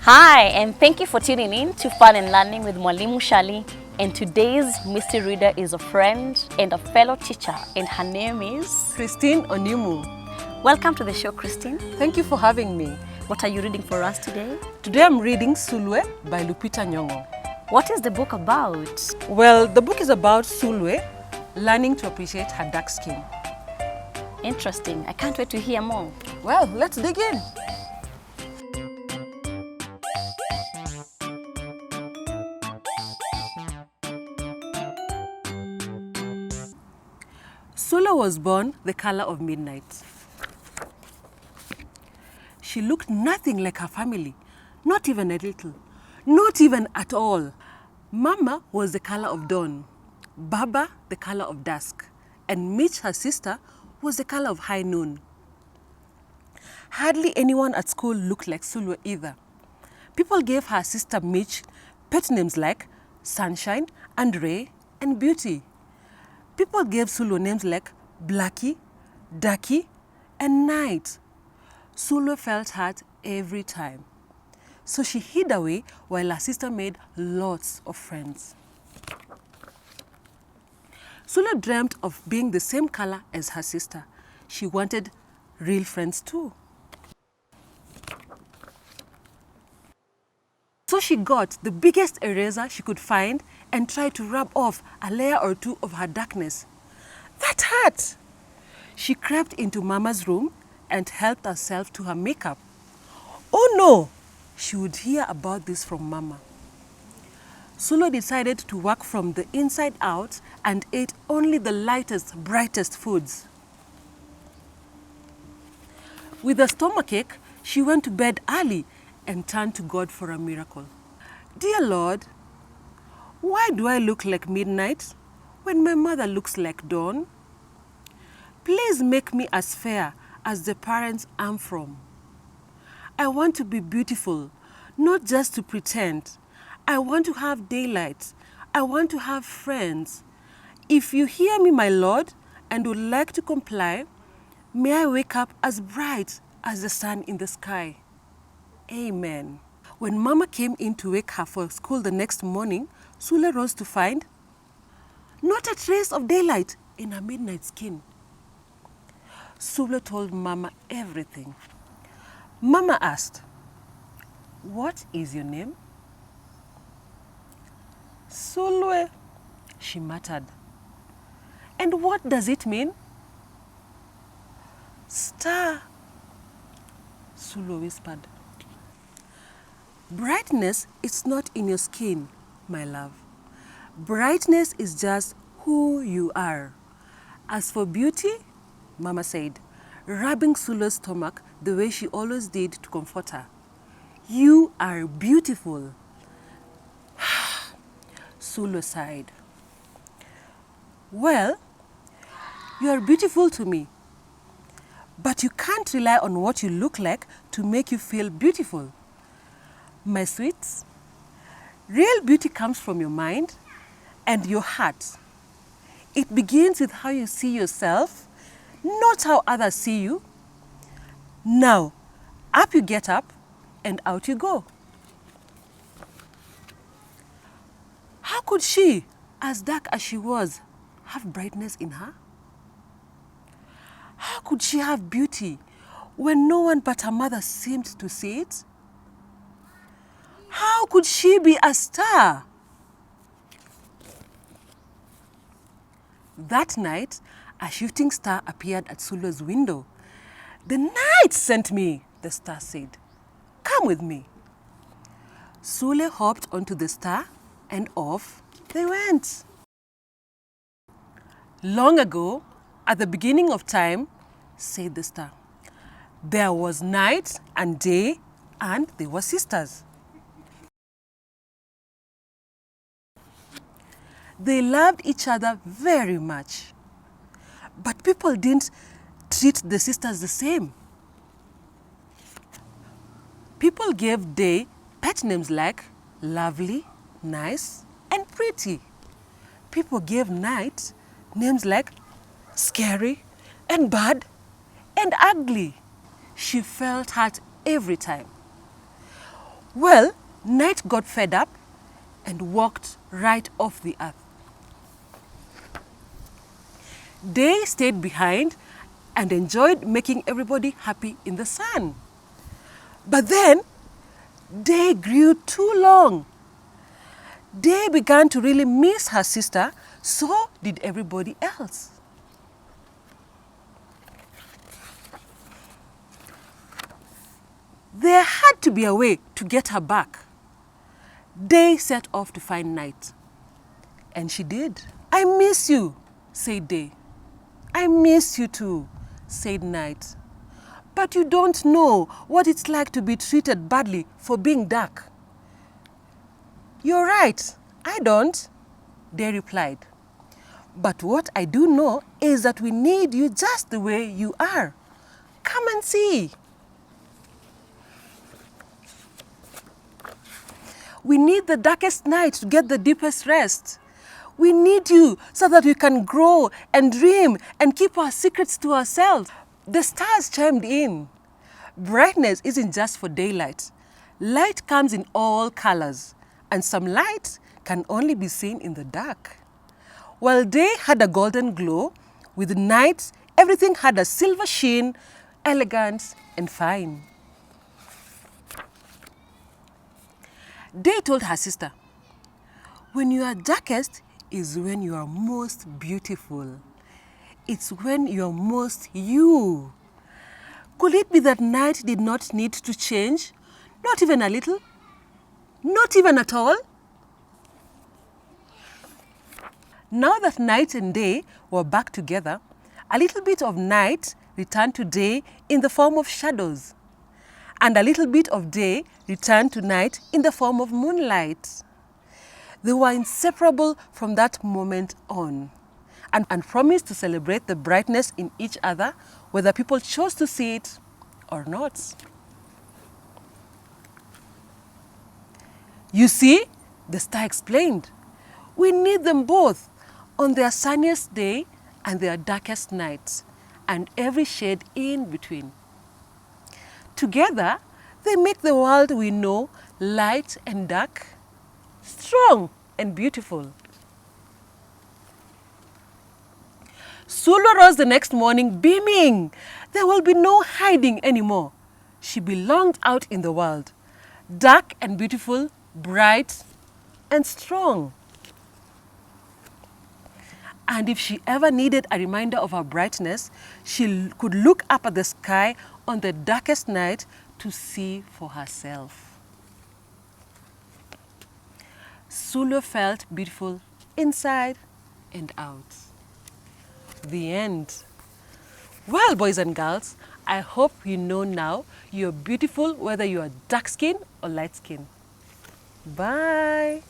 Hi, and thank you for tuning in to Fun and Learning with Mwalimu Shali. And today's mystery reader is a friend and a fellow teacher, and her name is Christine Onyumu. Welcome to the show, Christine. Thank you for having me. What are you reading for us today? Today I'm reading Sulwe by Lupita Nyong'o. What is the book about? Well, the book is about Sulwe learning to appreciate her dark skin. Interesting. I can't wait to hear more. Well, let's dig in. Sulwe was born the color of midnight. She looked nothing like her family, not even a little, not even at all. Mama was the color of dawn, Baba the color of dusk, and Mitch, her sister, was the color of high noon. Hardly anyone at school looked like Sulwe either. People gave her sister Mitch pet names like Sunshine and Ray and Beauty. People gave Sulwe names like Blackie, Darky, and Night. Sulwe felt hurt every time, so she hid away while her sister made lots of friends. Sulwe dreamt of being the same color as her sister. She wanted real friends too. So she got the biggest eraser she could find and tried to rub off a layer or two of her darkness. That hurt! She crept into Mama's room and helped herself to her makeup. Oh no! She would hear about this from Mama. Sulwe decided to work from the inside out and ate only the lightest, brightest foods. With a stomachache, she went to bed early and turned to God for a miracle. Dear Lord, why do I look like midnight when my mother looks like dawn? Please make me as fair as the parents I'm from. I want to be beautiful, not just to pretend. I want to have daylight. I want to have friends. If you hear me, my Lord, and would like to comply, may I wake up as bright as the sun in the sky. Amen. When Mama came in to wake her for school the next morning, Sulwe rose to find not a trace of daylight in her midnight skin. Sulwe told Mama everything. Mama asked, "What is your name?" "Sulwe," she muttered. "And what does it mean?" "Star," Sulwe whispered. Brightness is not in your skin, my love. Brightness is just who you are. As for beauty, Mama said, rubbing Sulwe's stomach the way she always did to comfort her, you are beautiful. Sulwe sighed. Well, you are beautiful to me, but you can't rely on what you look like to make you feel beautiful. My sweets, real beauty comes from your mind and your heart. It begins with how you see yourself, not how others see you. Now, up you get up and out you go. How could she, as dark as she was, have brightness in her? How could she have beauty when no one but her mother seemed to see it? How could she be a star? That night, a shooting star appeared at Sulwe's window. "The night sent me," the star said. "Come with me." Sulwe hopped onto the star and off they went. Long ago, at the beginning of time, said the star, there was night and day, and they were sisters. They loved each other very much. But people didn't treat the sisters the same. People gave Day pet names like lovely, nice, and pretty. People gave Night names like scary, and bad, and ugly. She felt hurt every time. Well, night got fed up and walked right off the earth. Day stayed behind and enjoyed making everybody happy in the sun. But then, day grew too long. Day began to really miss her sister, so did everybody else. There had to be a way to get her back. Day set off to find Night. And she did. I miss you, said Day. I miss you too, said Night. But you don't know what it's like to be treated badly for being dark. You're right, I don't, Day replied. But what I do know is that we need you just the way you are. Come and see. We need the darkest night to get the deepest rest. We need you so that we can grow and dream and keep our secrets to ourselves. The stars chimed in. Brightness isn't just for daylight. Light comes in all colors, and some light can only be seen in the dark. While day had a golden glow, with night everything had a silver sheen, elegant and fine. Day told her sister, when you are darkest is when you are most beautiful. It's when you are most you. Could it be that night did not need to change? Not even a little? Not even at all? Now that night and day were back together, a little bit of night returned to day in the form of shadows, and a little bit of day returned to night in the form of moonlight. They were inseparable from that moment on, and promised to celebrate the brightness in each other, whether people chose to see it or not. You see, the star explained, we need them both on their sunniest day and their darkest nights, and every shade in between. Together, they make the world we know light and dark, strong and beautiful. Sulwe rose the next morning beaming. There will be no hiding anymore. She belonged out in the world, dark and beautiful, bright and strong. And if she ever needed a reminder of her brightness, she could look up at the sky on the darkest night to see for herself. Sulwe felt beautiful inside and out. The end. Well, boys and girls, I hope you know now you're beautiful whether you are dark skin or light skin. Bye.